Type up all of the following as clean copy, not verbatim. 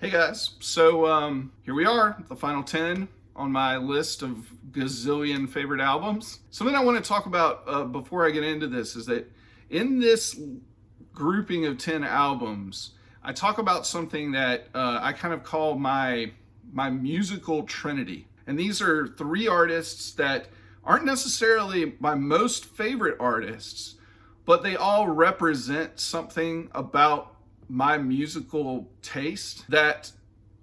Hey guys, so here we are, the final 10 on my list of gazillion favorite albums. Something I want to talk about before I get into this is that in this grouping of 10 albums, I talk about something that I kind of call my musical trinity. And these are three artists that aren't necessarily my most favorite artists, but they all represent something about my musical taste that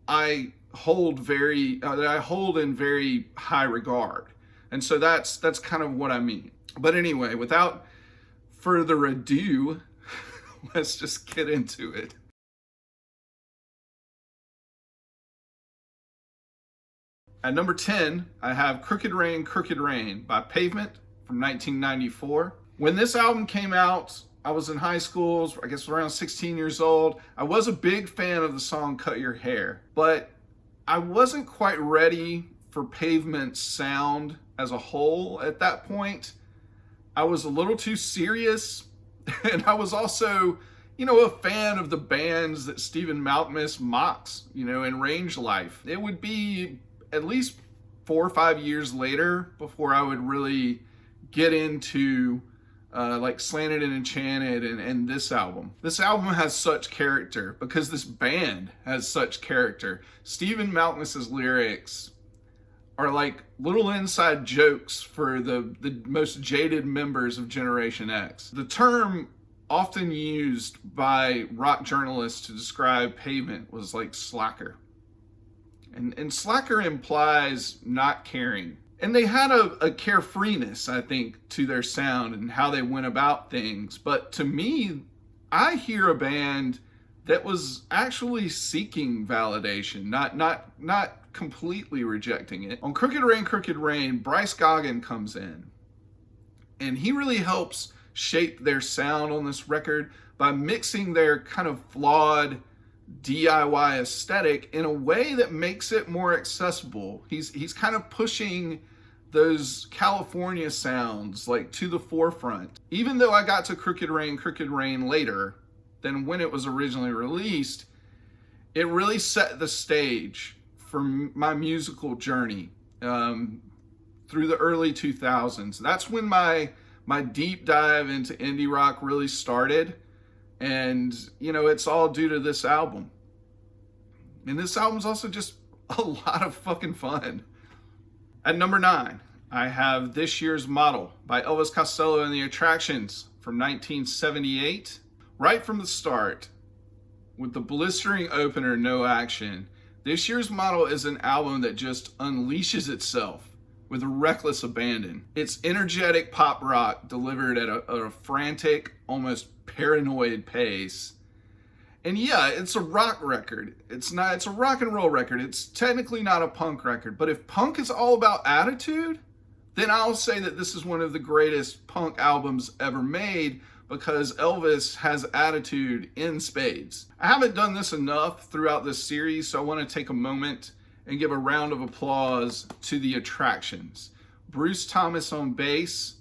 I hold in very high regard. And so that's kind of what I mean. But anyway, without further ado, let's just get into it. At number 10, I have Crooked Rain by Pavement from 1994. When this album came out, I was in high school, I guess around 16 years old. I was a big fan of the song Cut Your Hair, but I wasn't quite ready for Pavement's sound as a whole at that point. I was a little too serious, and I was also, a fan of the bands that Stephen Malkmus mocks, in Range Life. It would be at least 4 or 5 years later before I would really get into like Slanted and Enchanted and this album. This album has such character because this band has such character. Stephen Malkmus's lyrics are like little inside jokes for the most jaded members of Generation X. The term often used by rock journalists to describe Pavement was like slacker. And slacker implies not caring. And they had a carefreeness, I think, to their sound and how they went about things. But to me, I hear a band that was actually seeking validation, not completely rejecting it. On Crooked Rain, Bryce Goggin comes in. And he really helps shape their sound on this record by mixing their kind of flawed DIY aesthetic in a way that makes it more accessible. He's kind of pushing those California sounds like to the forefront. Even though I got to Crooked Rain later than when it was originally released, it really set the stage for my musical journey through the early 2000s. That's when my deep dive into indie rock really started. And, it's all due to this album. And this album's also just a lot of fucking fun. At number 9, I have This Year's Model by Elvis Costello and the Attractions from 1978. Right from the start, with the blistering opener, No Action, This Year's Model is an album that just unleashes itself with reckless abandon. It's energetic pop rock delivered at a frantic, almost paranoid pace. And yeah, it's a rock record. It's a rock and roll record. It's technically not a punk record, but if punk is all about attitude, then I'll say that this is one of the greatest punk albums ever made because Elvis has attitude in spades. I haven't done this enough throughout this series, so I want to take a moment and give a round of applause to the Attractions. Bruce Thomas on bass,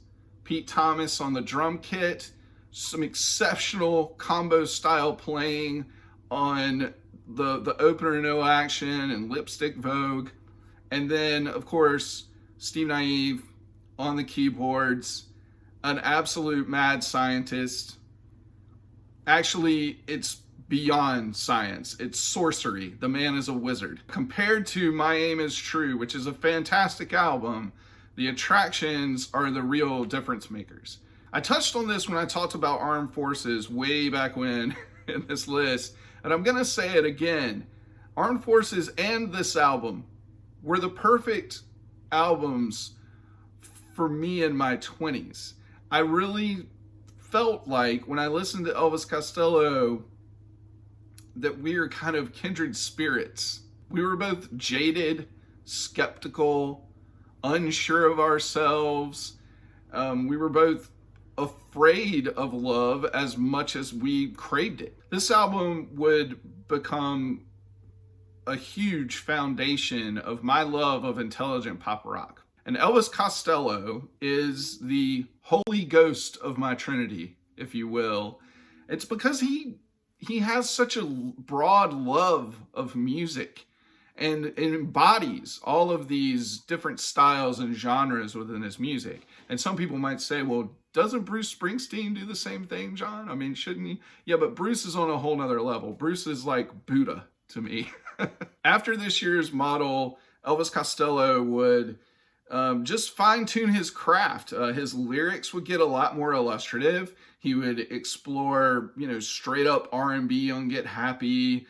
Pete Thomas on the drum kit, some exceptional combo style playing on the opener, No Action, and Lipstick Vogue. And then, of course, Steve Naive on the keyboards, an absolute mad scientist. Actually, it's beyond science. It's sorcery. The man is a wizard. Compared to My Aim Is True, which is a fantastic album, the Attractions are the real difference makers. I touched on this when I talked about Armed Forces way back when in this list, and I'm going to say it again. Armed Forces and this album were the perfect albums for me in my 20s. I really felt like when I listened to Elvis Costello that we were kind of kindred spirits. We were both jaded, skeptical, unsure of ourselves. We were both afraid of love as much as we craved it. This album would become a huge foundation of my love of intelligent pop rock. And Elvis Costello is the holy ghost of my trinity, if you will. It's because he he has such a broad love of music and embodies all of these different styles and genres within his music. And some people might say, well, doesn't Bruce Springsteen do the same thing, John? I mean, shouldn't he? Yeah, but Bruce is on a whole nother level. Bruce is like Buddha to me. After this year's model, Elvis Costello would just fine-tune his craft. His lyrics would get a lot more illustrative. He would explore, straight up R&B on Get Happy,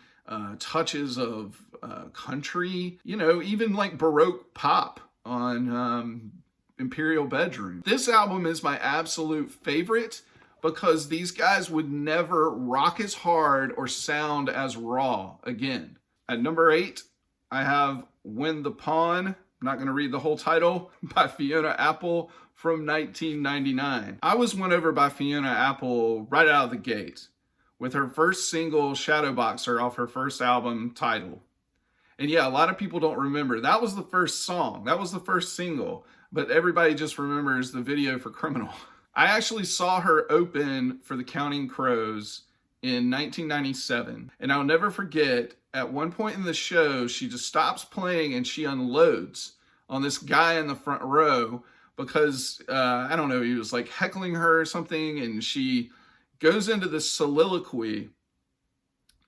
touches of country, even like Baroque pop on Imperial Bedroom. This album is my absolute favorite because these guys would never rock as hard or sound as raw again. At number 8, I have When the Pawn, I'm not going to read the whole title, by Fiona Apple from 1999. I was won over by Fiona Apple right out of the gate with her first single, Shadowboxer, off her first album, Tidal. And yeah, a lot of people don't remember. That was the first song. That was the first single. But everybody just remembers the video for Criminal. I actually saw her open for the Counting Crows in 1997. And I'll never forget, at one point in the show, she just stops playing and she unloads on this guy in the front row because, I don't know, he was like heckling her or something. And she goes into this soliloquy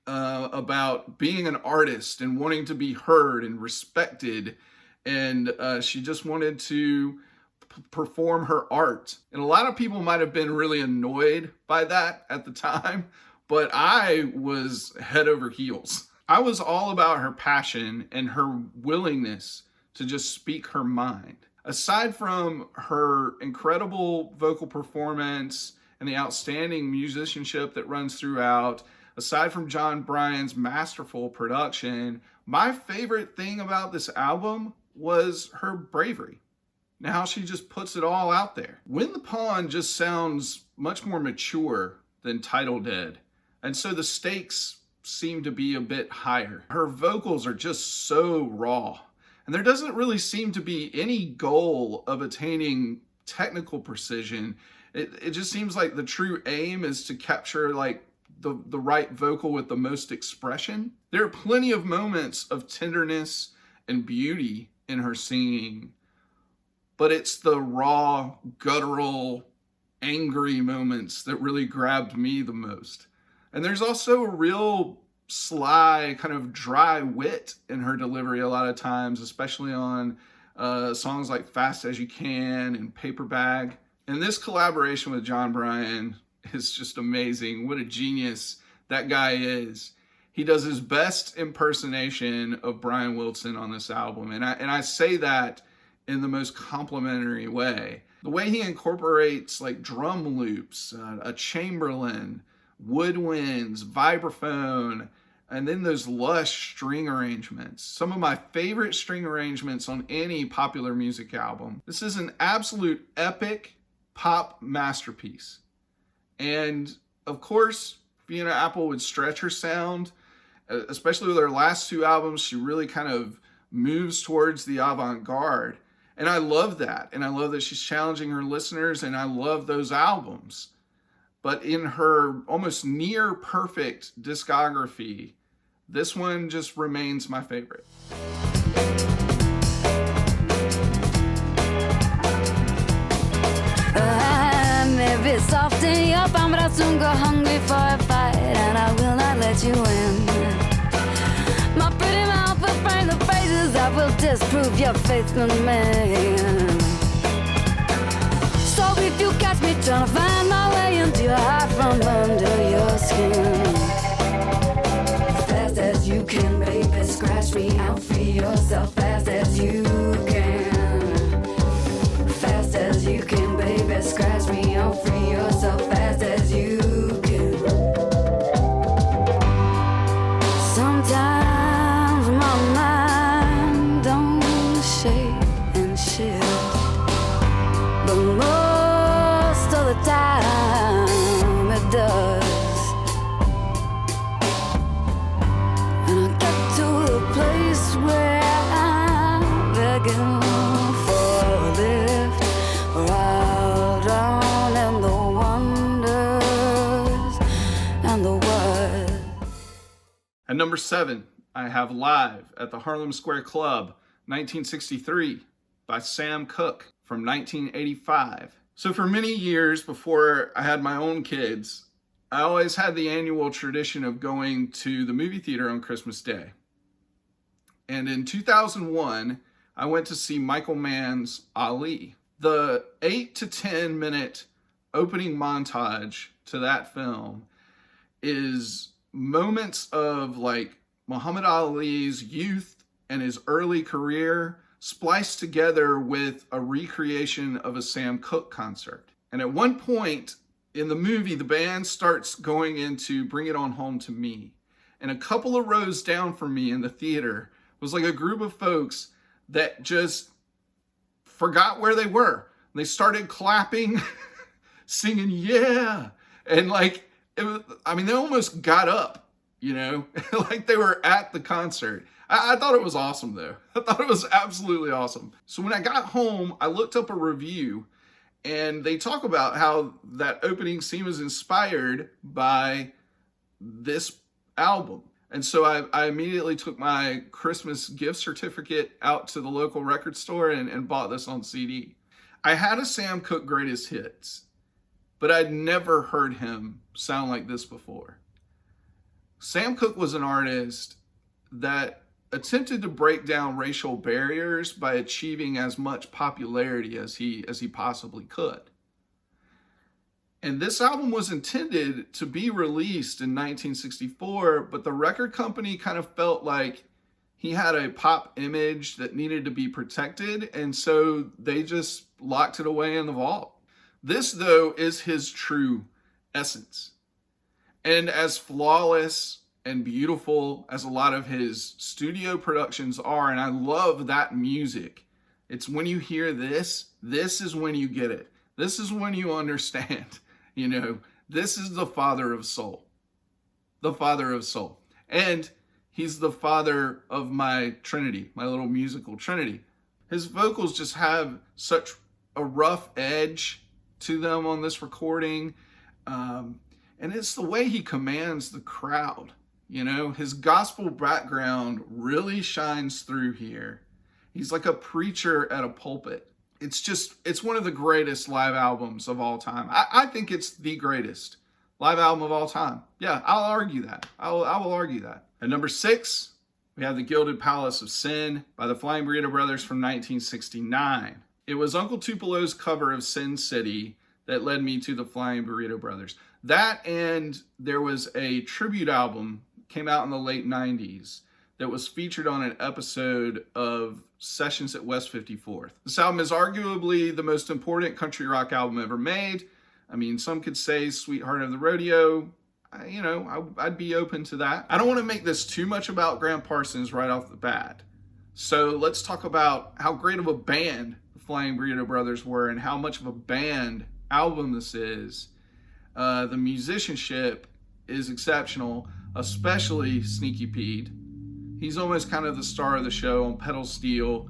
about being an artist and wanting to be heard and respected. And she just wanted to perform her art. And a lot of people might have been really annoyed by that at the time, but I was head over heels. I was all about her passion and her willingness to just speak her mind. Aside from her incredible vocal performance and the outstanding musicianship that runs throughout, aside from John Bryan's masterful production, my favorite thing about this album was her bravery. Now, how she just puts it all out there. When the Pawn just sounds much more mature than Tidal did, and so the stakes seem to be a bit higher. Her vocals are just so raw, and there doesn't really seem to be any goal of attaining technical precision. It just seems like the true aim is to capture like the right vocal with the most expression. There are plenty of moments of tenderness and beauty in her singing, but it's the raw, guttural, angry moments that really grabbed me the most. And there's also a real sly, kind of dry wit in her delivery a lot of times, especially on songs like Fast As You Can and Paper Bag. And this collaboration with John Bryan is just amazing. What a genius that guy is. He does his best impersonation of Brian Wilson on this album. And I say that in the most complimentary way. The way he incorporates like drum loops, a Chamberlin, woodwinds, vibraphone, and then those lush string arrangements. Some of my favorite string arrangements on any popular music album. This is an absolute epic pop masterpiece. And of course, Fiona Apple would stretch her sound, especially with her last 2 albums. She really kind of moves towards the avant-garde. And I love that. And I love that she's challenging her listeners, and I love those albums. But in her almost near perfect discography, this one just remains my favorite. I may be soft in your palm, but I'll soon go hungry for a fight, and I will not let you in. My pretty mouth will frame the phrases that will disprove your faith in me. So if you catch me trying to find my way into your heart from under your skin, fast as you can, baby, scratch me out, free yourself fast as you can. Fast as you can, baby, scratch me out, free yourself fast as you can. Sometimes my mind don't shake and shift, but most of the time it does. And I get to the place where I'm 7, I have Live at the Harlem Square Club, 1963, by Sam Cooke from 1985. So for many years before I had my own kids, I always had the annual tradition of going to the movie theater on Christmas Day. And in 2001, I went to see Michael Mann's Ali. The 8 to 10 minute opening montage to that film is moments of like Muhammad Ali's youth and his early career spliced together with a recreation of a Sam Cooke concert. And at one point in the movie, the band starts going into Bring It On Home to Me. And a couple of rows down from me in the theater was like a group of folks that just forgot where they were. They started clapping, singing, yeah. And like, it was, I mean, they almost got up, you know, like they were at the concert. I thought it was awesome though. I thought it was absolutely awesome. So when I got home, I looked up a review and they talk about how that opening scene was inspired by this album. And so I immediately took my Christmas gift certificate out to the local record store and bought this on CD. I had a Sam Cooke greatest hits, but I'd never heard him sound like this before. Sam Cooke was an artist that attempted to break down racial barriers by achieving as much popularity as he possibly could. And this album was intended to be released in 1964, but the record company kind of felt like he had a pop image that needed to be protected, and so they just locked it away in the vault. This, though, is his true essence. And as flawless and beautiful as a lot of his studio productions are, and I love that music, it's when you hear this is when you get it. This is when you understand. You know, this is the Father of Soul. The Father of Soul. And he's the father of my Trinity, my little musical Trinity. His vocals just have such a rough edge to them on this recording. And it's the way he commands the crowd. You know, his gospel background really shines through here. He's like a preacher at a pulpit. It's one of the greatest live albums of all time. I think it's the greatest live album of all time. Yeah, I'll argue that. I will argue that. At number 6, we have The Gilded Palace of Sin by the Flying Burrito Brothers from 1969. It was Uncle Tupelo's cover of Sin City that led me to the Flying Burrito Brothers. That, and there was a tribute album, came out in the late 90s, that was featured on an episode of Sessions at West 54th. This album is arguably the most important country rock album ever made. I mean, some could say Sweetheart of the Rodeo. I'd be open to that. I don't want to make this too much about Graham Parsons right off the bat. So let's talk about how great of a band the Flying Burrito Brothers were and how much of a band album this is. The musicianship is exceptional, especially Sneaky Pete. He's almost kind of the star of the show on pedal steel.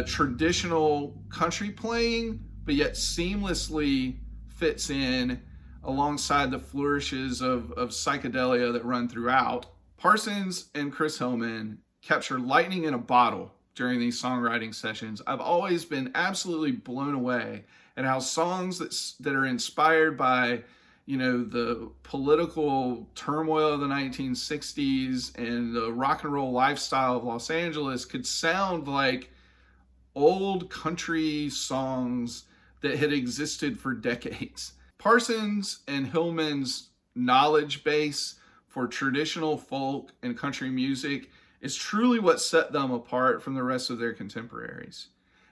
Traditional country playing, but yet seamlessly fits in alongside the flourishes of psychedelia that run throughout. Parsons and Chris Hillman capture lightning in a bottle during these songwriting sessions. I've always been absolutely blown away at how songs that are inspired by, you know, the political turmoil of the 1960s and the rock and roll lifestyle of Los Angeles could sound like old country songs that had existed for decades. Parsons and Hillman's knowledge base for traditional folk and country music is truly what set them apart from the rest of their contemporaries.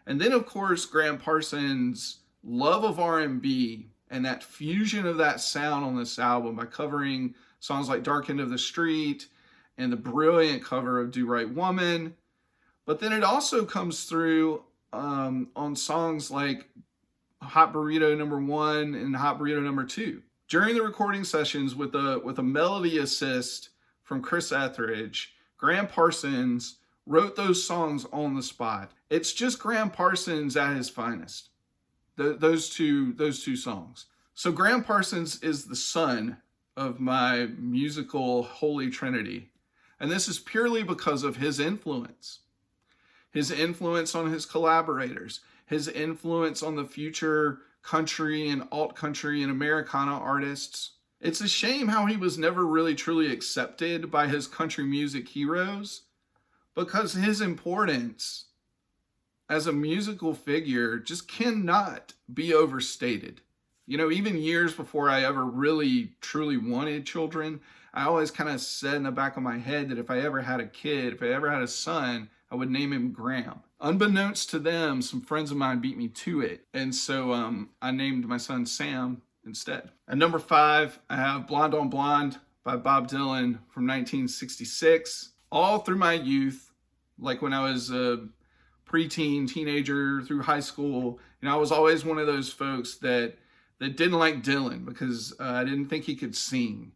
And then, of course, Graham Parsons' love of R&B and that fusion of that sound on this album by covering songs like Dark End of the Street and the brilliant cover of Do Right Woman. But then it also comes through on songs like Hot Burrito number 1 and Hot Burrito number 2. During the recording sessions with a melody assist from Chris Etheridge, Graham Parsons wrote those songs on the spot. It's just Graham Parsons at his finest. Those two songs. So Graham Parsons is the son of my musical Holy Trinity. And this is purely because of his influence on his collaborators, his influence on the future country and alt country and Americana artists. It's a shame how he was never really truly accepted by his country music heroes, because his importance as a musical figure just cannot be overstated. You know, even years before I ever really truly wanted children, I always kind of said in the back of my head that if I ever had a kid, if I ever had a son, I would name him Graham. Unbeknownst to them, some friends of mine beat me to it. And so I named my son Sam instead. At number 5, I have Blonde on Blonde by Bob Dylan from 1966. All through my youth, like when I was a preteen, teenager, through high school, you know, I was always one of those folks that didn't like Dylan because I didn't think he could sing.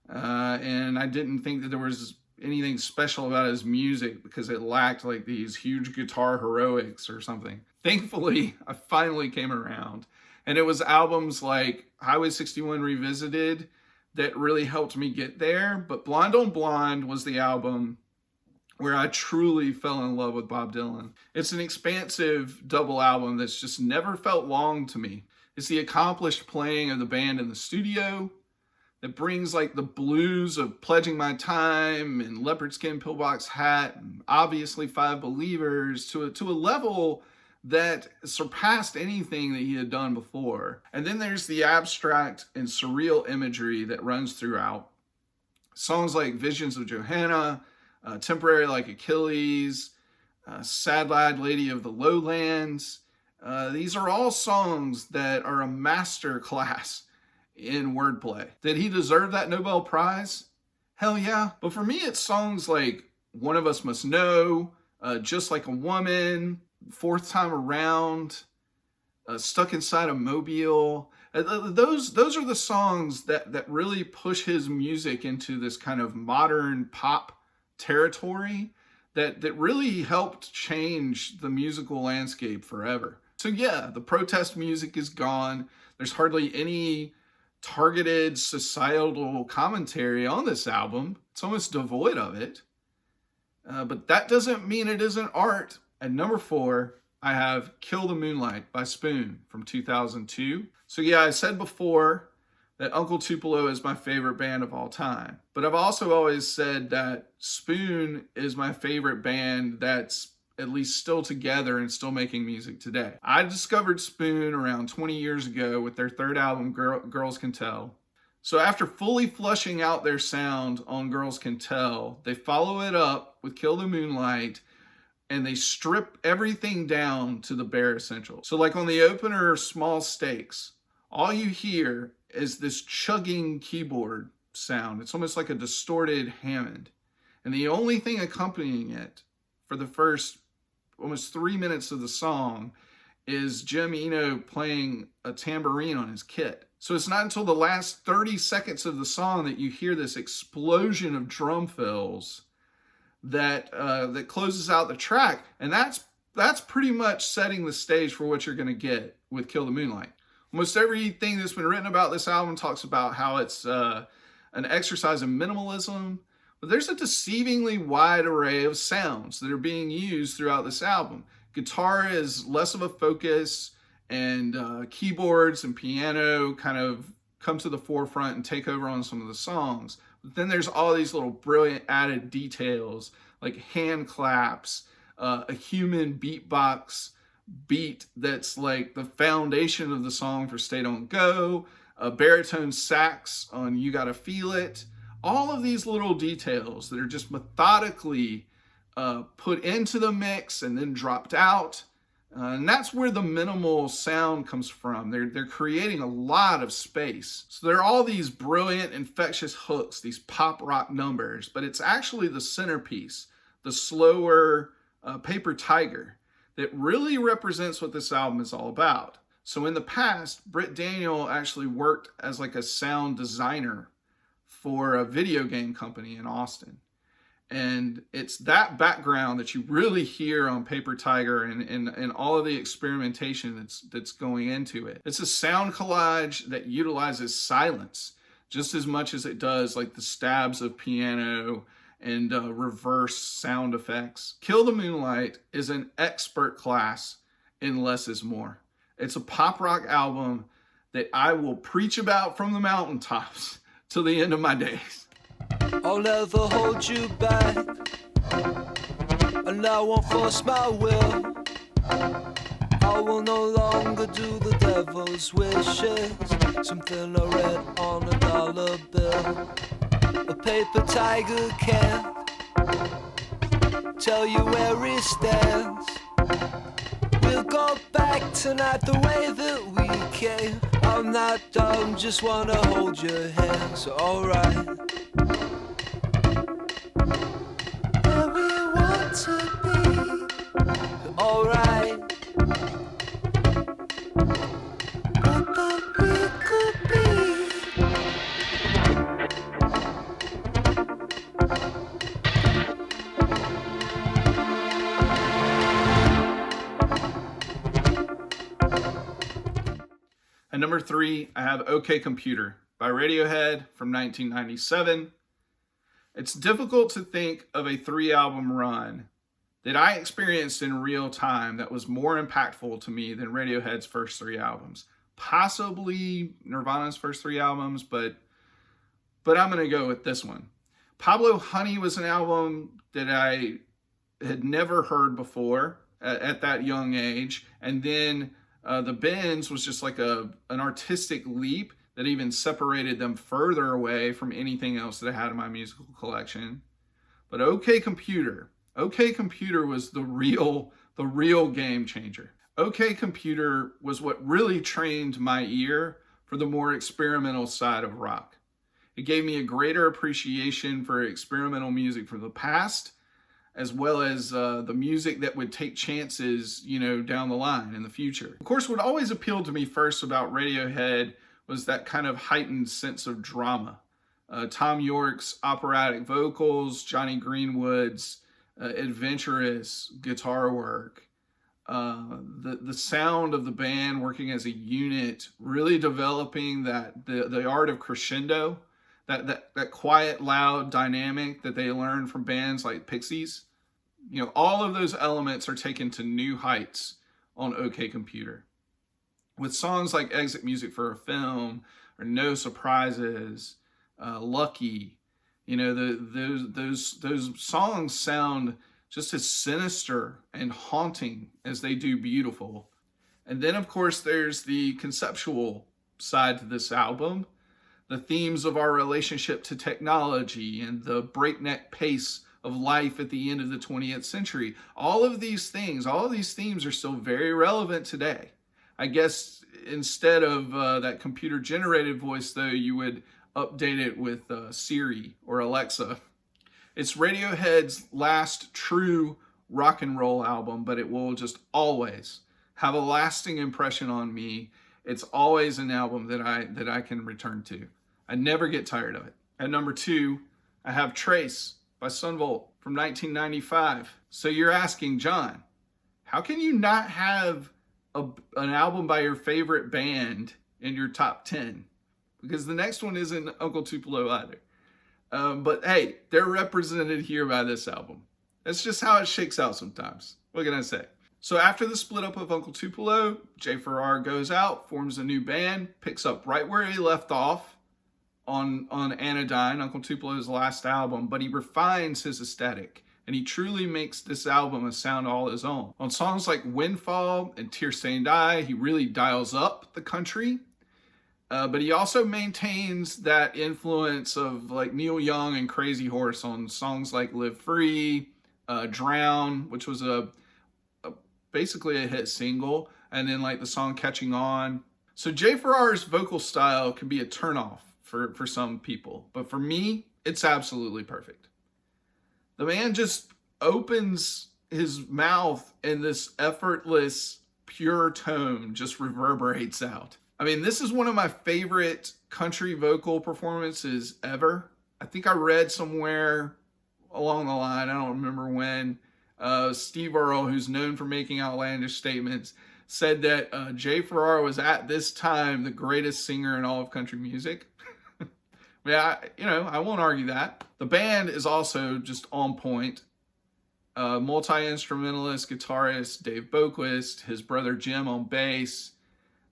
And I didn't think that there was anything special about his music because it lacked like these huge guitar heroics or something. Thankfully, I finally came around. And it was albums like Highway 61 Revisited that really helped me get there. But Blonde on Blonde was the album where I truly fell in love with Bob Dylan. It's an expansive double album that's just never felt long to me. It's the accomplished playing of the band in the studio that brings like the blues of Pledging My Time and Leopard Skin Pillbox Hat and obviously Five Believers to a level that surpassed anything that he had done before. And then there's the abstract and surreal imagery that runs throughout. Songs like Visions of Johanna, Temporary Like Achilles, Sad-Eyed Lady of the Lowlands. These are all songs that are a master class in wordplay. Did he deserve that Nobel Prize? Hell yeah. But for me, it's songs like One of Us Must Know, Just Like a Woman, Fourth Time Around, Stuck Inside a Mobile. Those are the songs that really push his music into this kind of modern pop territory that really helped change the musical landscape forever. So yeah, the protest music is gone. There's hardly any targeted societal commentary on this album. It's almost devoid of it. But that doesn't mean it isn't art. At number 4, I have Kill the Moonlight by Spoon from 2002. So yeah, I said before that Uncle Tupelo is my favorite band of all time. But I've also always said that Spoon is my favorite band that's at least still together and still making music today. I discovered Spoon around 20 years ago with their third album, Girls Can Tell. So after fully flushing out their sound on Girls Can Tell, they follow it up with Kill the Moonlight, and they strip everything down to the bare essentials. So like on the opener, Small Stakes, all you hear is this chugging keyboard sound. It's almost like a distorted Hammond. And the only thing accompanying it for the first almost 3 minutes of the song is Jim Eno playing a tambourine on his kit. So it's not until the last 30 seconds of the song that you hear this explosion of drum fills that closes out the track. And that's pretty much setting the stage for what you're going to get with Kill the Moonlight. Almost everything that's been written about this album talks about how it's an exercise in minimalism. But there's a deceivingly wide array of sounds that are being used throughout this album. Guitar is less of a focus, and keyboards and piano kind of come to the forefront and take over on some of the songs. But then there's all these little brilliant added details, like hand claps, a human beatbox beat that's like the foundation of the song for Stay Don't Go, a baritone sax on You Gotta Feel It. All of these little details that are just methodically put into the mix and then dropped out. And that's where the minimal sound comes from. They're creating a lot of space. So there are all these brilliant, infectious hooks, these pop rock numbers, but it's actually the centerpiece, the slower Paper Tiger, that really represents what this album is all about. So in the past, Britt Daniel actually worked as like a sound designer for a video game company in Austin. And it's that background that you really hear on Paper Tiger and all of the experimentation that's going into it. It's a sound collage that utilizes silence just as much as it does like the stabs of piano and reverse sound effects. Kill the Moonlight is an expert class in less is more. It's a pop rock album that I will preach about from the mountaintops till the end of my days. I'll never hold you back, and I won't force my will. I will no longer do the devil's wishes. Something I read on a dollar bill. A paper tiger can't tell you where he stands. We'll go back tonight the way that we came. I'm not dumb, just wanna hold your hand. So alright, where we want to be. Alright, what thought we could be. At number 3, I have OK Computer by Radiohead from 1997. It's difficult to think of a 3-album run that I experienced in real time that was more impactful to me than Radiohead's first 3 albums. Possibly Nirvana's first 3 albums, but I'm going to go with this one. Pablo Honey was an album that I had never heard before at that young age, and then The Bends was just like an artistic leap that even separated them further away from anything else that I had in my musical collection. But OK Computer was the real game changer. OK Computer was what really trained my ear for the more experimental side of rock. It gave me a greater appreciation for experimental music from the past, as well as the music that would take chances, down the line in the future. Of course, what always appealed to me first about Radiohead was that kind of heightened sense of drama. Tom York's operatic vocals, Johnny Greenwood's adventurous guitar work, the sound of the band working as a unit, really developing the art of crescendo, that quiet, loud dynamic that they learned from bands like Pixies. All of those elements are taken to new heights on OK Computer. With songs like Exit Music for a Film or No Surprises, Lucky, those songs sound just as sinister and haunting as they do beautiful. And then, of course, there's the conceptual side to this album. The themes of our relationship to technology and the breakneck pace of life at the end of the 20th century. All of these themes are still very relevant today. I guess instead of that computer-generated voice, though, you would update it with Siri or Alexa. It's Radiohead's last true rock and roll album, but it will just always have a lasting impression on me. It's always an album that I can return to. I never get tired of it. At number 2, I have Trace by Sunvolt from 1995. So you're asking, John, how can you not have an album by your favorite band in your top 10? Because the next one isn't Uncle Tupelo either. But hey, they're represented here by this album. That's just how it shakes out sometimes. What can I say? So after the split up of Uncle Tupelo, Jay Farrar goes out, forms a new band, picks up right where he left off on Anodyne, Uncle Tupelo's last album, but he refines his aesthetic, and he truly makes this album a sound all his own. On songs like Windfall and Tear Stained Eye, he really dials up the country, but he also maintains that influence of like Neil Young and Crazy Horse on songs like Live Free, Drown, which was basically a hit single, and then like the song Catching On. So Jay Farrar's vocal style can be a turnoff for some people, but for me, it's absolutely perfect. The man just opens his mouth and this effortless, pure tone just reverberates out. I mean, this is one of my favorite country vocal performances ever. I think I read somewhere along the line, I don't remember when, Steve Earle, who's known for making outlandish statements, said that Jay Farrar was at this time the greatest singer in all of country music, Yeah, I won't argue that. The band is also just on point. Multi-instrumentalist, guitarist Dave Boquist, his brother Jim on bass.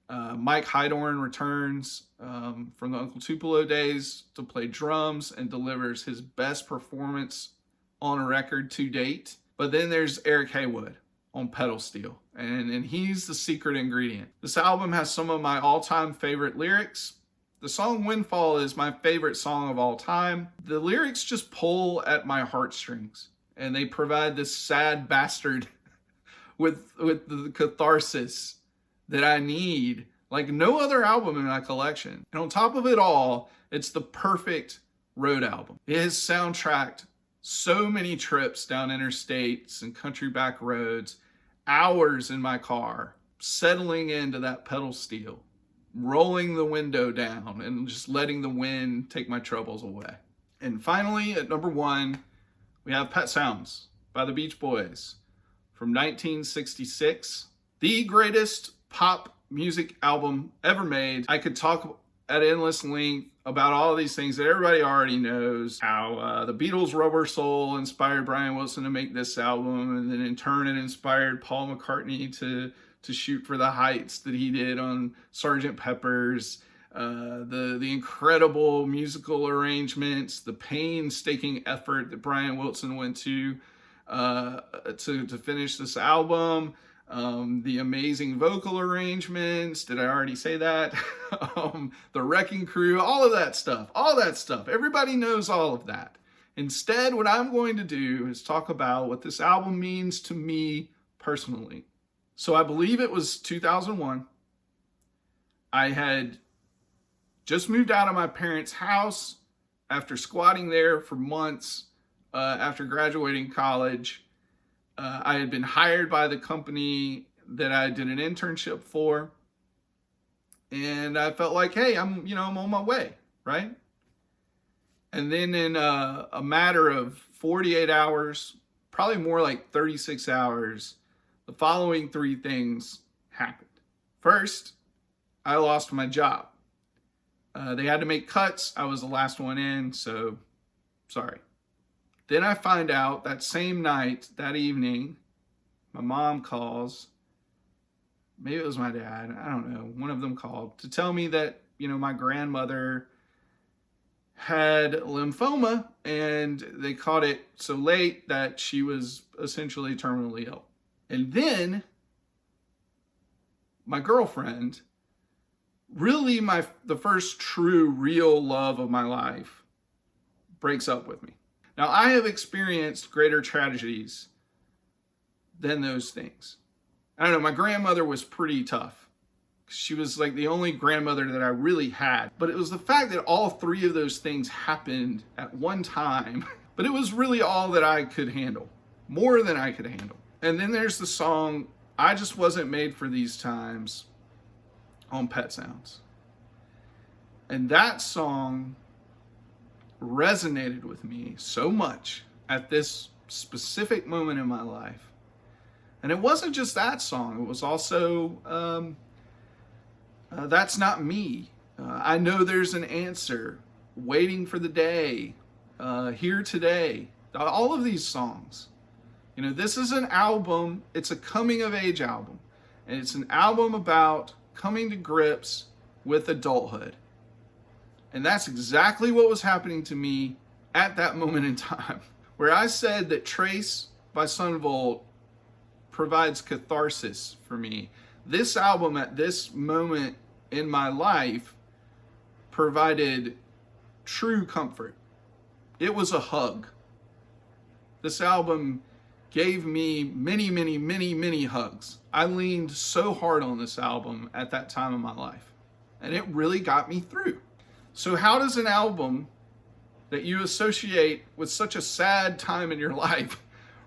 Mike Hydorn returns from the Uncle Tupelo days to play drums and delivers his best performance on a record to date. But then there's Eric Haywood on pedal steel, and he's the secret ingredient. This album has some of my all-time favorite lyrics. The song Windfall is my favorite song of all time. The lyrics just pull at my heartstrings, and they provide this sad bastard with the catharsis that I need like no other album in my collection. And on top of it all, it's the perfect road album. It has soundtracked so many trips down interstates and country back roads, hours in my car, settling into that pedal steel, rolling the window down and just letting the wind take my troubles away. And finally, at number 1, we have Pet Sounds by the Beach Boys from 1966. The greatest pop music album ever made. I could talk at endless length about all of these things that everybody already knows, how the Beatles' Rubber Soul inspired Brian Wilson to make this album, and then in turn it inspired Paul McCartney to shoot for the heights that he did on Sgt. Pepper's, the incredible musical arrangements, the painstaking effort that Brian Wilson went to finish this album, the amazing vocal arrangements. Did I already say that? The Wrecking Crew, all that stuff. Everybody knows all of that. Instead, what I'm going to do is talk about what this album means to me personally. So I believe it was 2001. I had just moved out of my parents' house after squatting there for months after graduating college. I had been hired by the company that I did an internship for. And I felt like, hey, I'm on my way, right? And then in a matter of 48 hours, probably more like 36 hours, the following 3 things happened. First, I lost my job. They had to make cuts. I was the last one in, so sorry. Then I find out that same night, that evening, my mom calls. Maybe it was my dad. I don't know. One of them called to tell me that, my grandmother had lymphoma and they caught it so late that she was essentially terminally ill. And then my girlfriend, really the first true, real love of my life, breaks up with me. Now, I have experienced greater tragedies than those things. I don't know, my grandmother was pretty tough. She was like the only grandmother that I really had. But it was the fact that all 3 of those things happened at one time. But it was really all that I could handle. More than I could handle. And then there's the song, I Just Wasn't Made for These Times, on Pet Sounds. And that song resonated with me so much at this specific moment in my life. And it wasn't just that song. It was also, That's Not Me. I Know There's an Answer. Waiting for the Day. Here Today. All of these songs. This is an album, it's a coming of age album. And it's an album about coming to grips with adulthood. And that's exactly what was happening to me at that moment in time. Where I said that Trace by Sunvolt provides catharsis for me. This album at this moment in my life provided true comfort. It was a hug. This album gave me many, many, many, many hugs. I leaned so hard on this album at that time in my life. And it really got me through. So how does an album that you associate with such a sad time in your life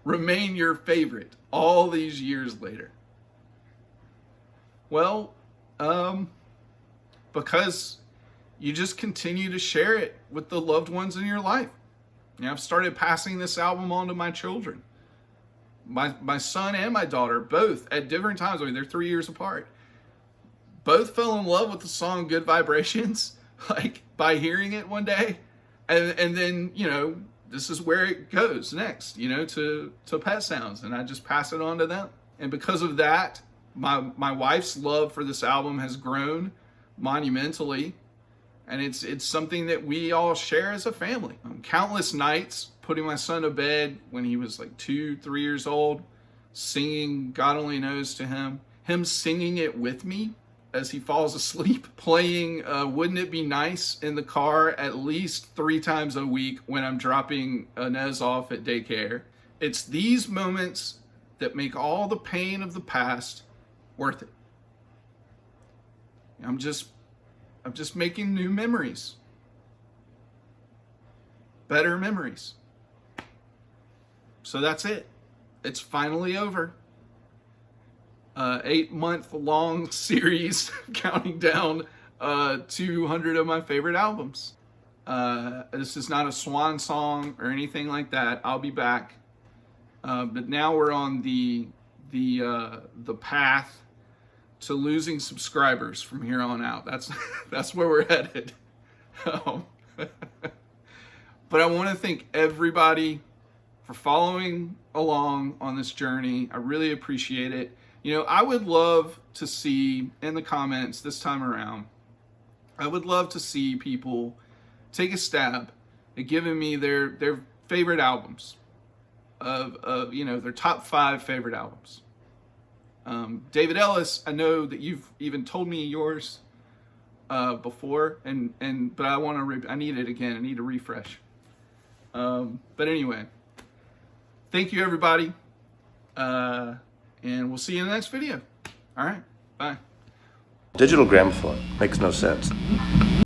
remain your favorite all these years later? Well, because you just continue to share it with the loved ones in your life. I've started passing this album on to my children. My son and my daughter, both at different times. They're 3 years apart. Both fell in love with the song Good Vibrations like by hearing it one day, and then, you know, this is where it goes next, you know, to Pet Sounds, and I just pass it on to them. And because of that, my wife's love for this album has grown monumentally, and it's something that we all share as a family. Countless nights putting my son to bed when he was like 2-3 years old, singing God Only Knows to him singing it with me as he falls asleep, playing Wouldn't It Be Nice in the car at least 3 times a week when I'm dropping Inez off at daycare. It's these moments that make all the pain of the past worth it. I'm just making new memories. Better memories. So that's it. It's finally over. 8-month-long series counting down 200 of my favorite albums. This is not a swan song or anything like that. I'll be back. But now we're on the path to losing subscribers from here on out. That's where we're headed. But I want to thank everybody for following along on this journey. I really appreciate it. You know, I would love to see in the comments this time around, I would love to see people take a stab at giving me their favorite albums of you know, their top 5 favorite albums. David Ellis, I know that you've even told me yours before, but I need it again. I need a refresh. But anyway, thank you everybody. And we'll see you in the next video. All right, bye. Digital gramophone makes no sense.